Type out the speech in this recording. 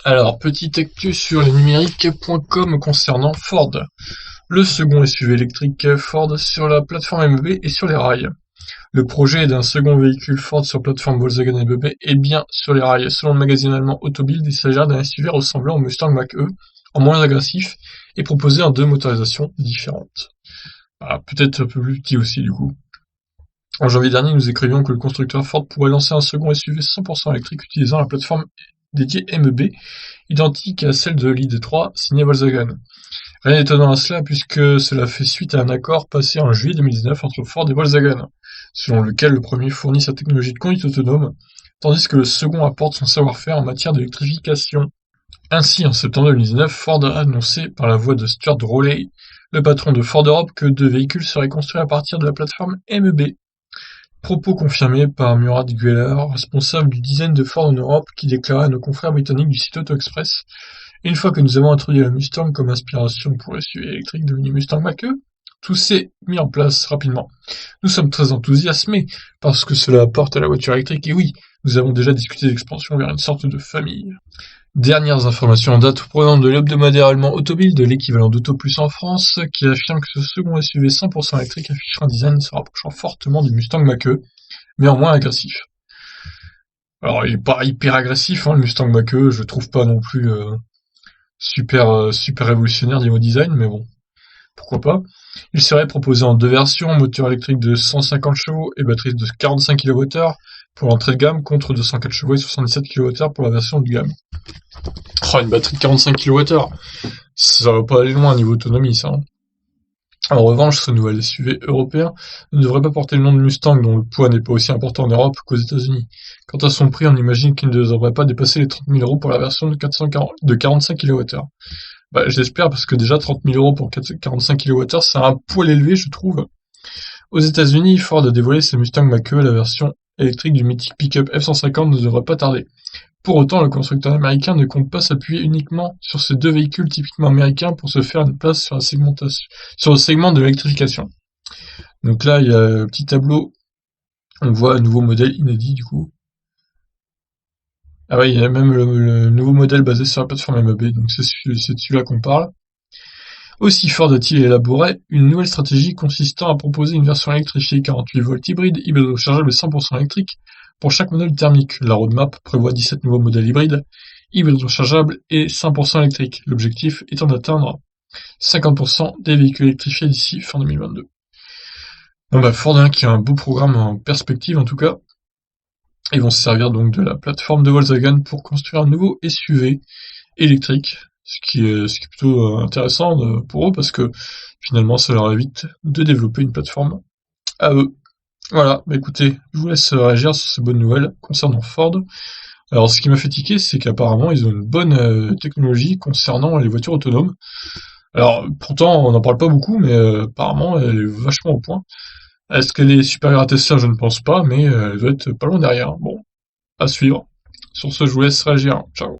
Alors, petite actu sur les numériques.com concernant Ford. Le second SUV électrique Ford sur la plateforme MEB et sur les rails. Le projet d'un second véhicule Ford sur plateforme Volkswagen MEB est bien sur les rails. Selon le magazine allemand Autobild, il s'agira d'un SUV ressemblant au Mustang Mach-E, en moins agressif, et proposé en deux motorisations différentes. Ah, peut-être un peu plus petit aussi du coup. En janvier dernier, nous écrivions que le constructeur Ford pourrait lancer un second SUV 100% électrique utilisant la plateforme dédiée MEB, identique à celle de l'ID3 signée Volkswagen. Rien d'étonnant à cela puisque cela fait suite à un accord passé en juillet 2019 entre Ford et Volkswagen, selon lequel le premier fournit sa technologie de conduite autonome, tandis que le second apporte son savoir-faire en matière d'électrification. Ainsi, en septembre 2019, Ford a annoncé par la voix de Stuart Rowley, le patron de Ford Europe, que deux véhicules seraient construits à partir de la plateforme MEB. Propos confirmés par Murat Gueller, responsable du design de Ford en Europe, qui déclara à nos confrères britanniques du site Auto Express: une fois que nous avons introduit la Mustang comme inspiration pour le SUV électrique devenu Mustang Mach-E, tout s'est mis en place rapidement. Nous sommes très enthousiasmés parce que cela apporte à la voiture électrique, et oui, nous avons déjà discuté d'expansion vers une sorte de famille. Dernières informations en date provenant de l'hebdomadaire allemand Autobild, l'équivalent d'AutoPlus en France, qui affirme que ce second SUV 100% électrique affiche un design se rapprochant fortement du Mustang Mach-E, mais en moins agressif. Alors, il est pas hyper agressif, le Mustang Mach-E, je trouve pas non plus super révolutionnaire niveau design, mais bon, pourquoi pas. Il serait proposé en deux versions, moteur électrique de 150 chevaux et batterie de 45 kWh pour l'entrée de gamme, contre 204 chevaux et 77 kWh pour la version de gamme. Oh, une batterie de 45 kWh, ça va pas aller loin niveau autonomie, ça. En revanche, ce nouvel SUV européen ne devrait pas porter le nom de Mustang, dont le poids n'est pas aussi important en Europe qu'aux États-Unis. Quant à son prix, on imagine qu'il ne devrait pas dépasser les 30 000 euros pour la version de 45 kWh. Bah, j'espère, parce que déjà 30 000 euros pour 45 kWh, c'est un poil élevé, je trouve. Aux États-Unis, Ford a dévoilé ses Mustang Mach-E, la version électrique du mythique pick-up F-150 ne devrait pas tarder. Pour autant, le constructeur américain ne compte pas s'appuyer uniquement sur ces deux véhicules typiquement américains pour se faire une place sur le segment de l'électrification. Donc là, il y a un petit tableau, on voit un nouveau modèle inédit du coup. Ah ouais, il y a même le nouveau modèle basé sur la plateforme MEB, donc c'est de celui-là qu'on parle. Aussi, Ford a-t-il élaboré une nouvelle stratégie consistant à proposer une version électrifiée 48 volts hybride rechargeable 100% électrique pour chaque modèle thermique. La roadmap prévoit 17 nouveaux modèles hybrides, hybrides rechargeables et 100% électriques, l'objectif étant d'atteindre 50% des véhicules électrifiés d'ici fin 2022. Bon bah Ford qui a un beau programme en perspective en tout cas. Ils vont se servir donc de la plateforme de Volkswagen pour construire un nouveau SUV électrique, ce qui est plutôt intéressant pour eux parce que finalement ça leur évite de développer une plateforme à eux. Voilà, bah écoutez, je vous laisse réagir sur ces bonnes nouvelles concernant Ford. Alors ce qui m'a fait tiquer, c'est qu'apparemment ils ont une bonne technologie concernant les voitures autonomes. Alors pourtant on n'en parle pas beaucoup, mais apparemment elle est vachement au point. Est-ce qu'elle est supérieure à Tesla? Je ne pense pas, mais elle doit être pas loin derrière. Bon, à suivre. Sur ce, je vous laisse réagir. Ciao.